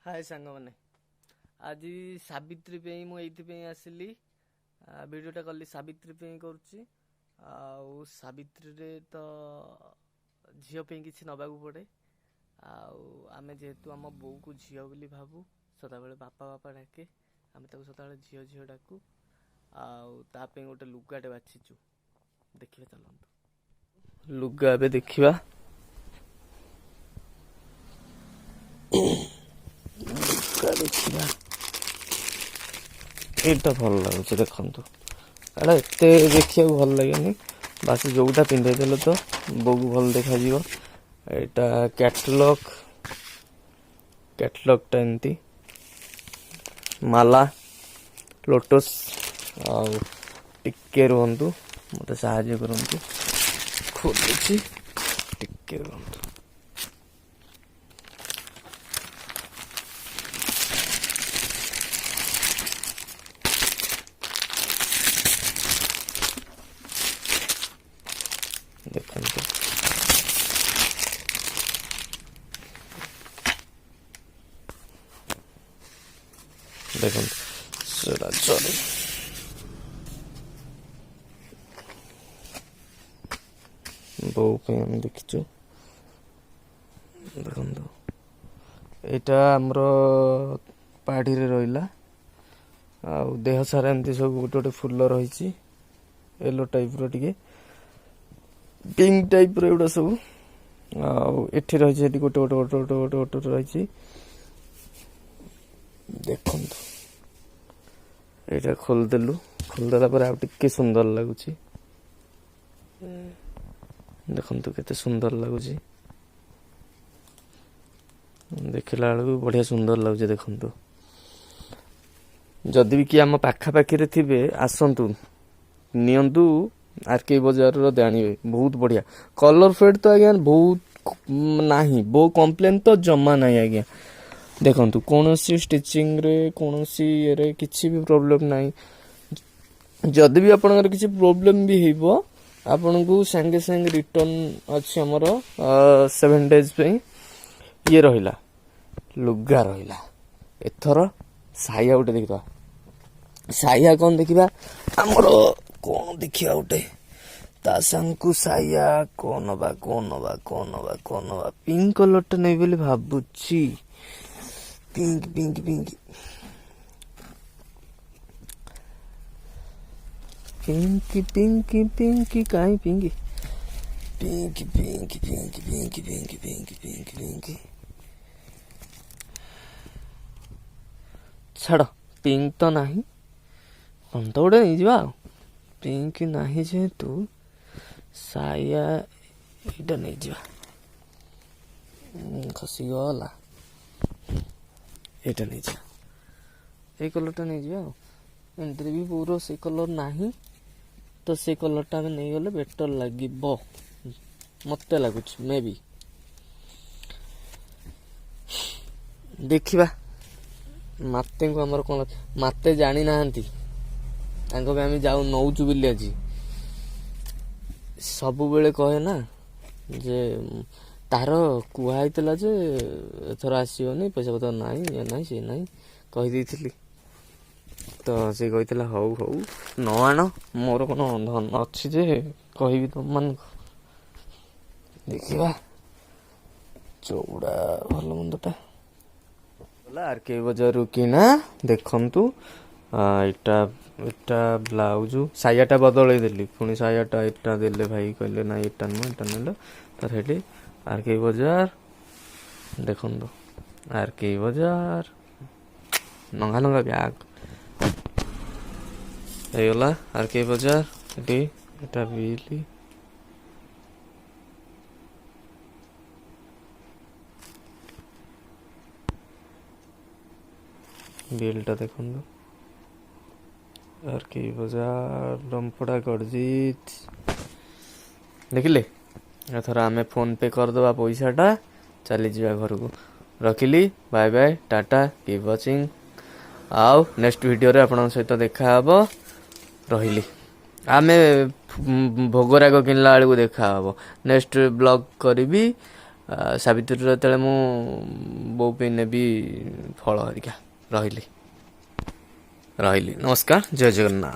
हाय सांग मैंने आज सावित्री पे मु आसिली वीडियोटा कली सावित्री पे करुच्ची सावित्री रे तो झील पे किसी नवा पड़े आम जेहेतु आम बो को झील बोली भावु सदा बेले बापा बापा डाके आम सदा झील झील डाकू आउ गोटे लुगाटे बाछीचु देखिए चलतु लुगा ए देखा देखा एटा भल लगुच देखु एटा एत देखा भल लगे बास जोटा पिंधे तो बो भल देखा यहाँ कैटलॉग टा एमती माला लोटस टिके रुहतु मत साहाଯ୍य करंतु खोलुची टिके रुहतु देखंतु सेटा चले बो पे हम देखिचु देखंतु एटा हमरो पाड़ी रे रहिला आ देह सारा एमती सब गोटे गोटे फुल रही येलो टाइप रो टिके पिंक टाइप रो एडा सब एठी रही गोटे गोटे गोटे गोटे गोटे गोटे रही देखंतु एटा खोलदेला पर आउ टिके सुंदर लगुची देखंतु केते सुंदर लगुची देखला बेलू बढ़िया सुंदर लगुची देखंतु जदि भी कि आम पाखापाखि रे थिबे आसंतु नियंतु आरके बाजार रो जानिबे बहुत बढ़िया कलर फेड तो आज्ञा बहुत नाही बो कंप्लेन तो जमा नाही आज्ञा देखंतु कोनोसी स्टिचिंग रे कोनोसी रे किछि भी प्रॉब्लम नाही जदि भी आपनकर किछि प्रॉब्लम भी हेबो आपन को संगे संगे रिटर्न अछि हमर 7 डेज पे ये रहिला लुगा रहिला एथर साया उठे देखिबा साया कोन देखिबा हमर कोन देखिया उठे ता संकु साया कोन बा पिंक कलर टा नै बोली भाबुची pink pink pink Pinky Pinky Pinky काई पिंकी पिंकी पिंकी पिंकी पिंकी पिंकी पिंकी पिंकी पिंकी छाड़ पिंक तो नहीं हम तो गोटे नहीं जा पिंक नहीं जेहेतु साया एटा नहीं जा खसी गला एटा नहीं जा ए कलर नहीं जा एंट्री भी पूरा से कलर नहीं तो से कलर टा नहीं गले बेटर लगे मत लगुच मे भी देखिबा माते को हमर कोन माते जानी नाहंती तांको भी आम जाऊ नौचु बिली आज सब बेले कहे ना जे तार कुहाइतला जे एथर आसीओनी पैसा पतर नाही या नाही से नाही कहि देइथिली तो से कहितला हौ हौ न आण मोर कोनो धन अछि जे कहिबी तुम मन देखिबा चौड़ा भल मंदटा आरके बजार किना देखंतु एटा एटा ब्लाउज सायाटा बदलै देली पुनी सायाटा एटा देले भाई कहले ना एटा न एटा नेलो तर हेली आरके बजार देखंतु आरके बजार नंगा नंगा ब्याग एला आरके बजार एटी एटा बिली बिलटा देखंतु आरके बजार रंपड़ा गड़जीत देखिले एथर आमे फोन पे कर दबा पैसाटा चली जा घर को रखिली bye bye ta-ta keep watching आउ नेक्स्ट वीडियो रे आपन सहित देखा हबो रहिली आमे भोगराग किनला बेलू देखा हबो नेक्स्ट ब्लॉग करी ସାବିତ୍ରୀର ଯେତେବେଳେ ମୁଁ ବୋଉ ପାଇଁ ନେବି ଫଳ ହେରିକା। ରହିଲି ନମସ୍କାର, ଜୟ ଜଗନ୍ନାଥ।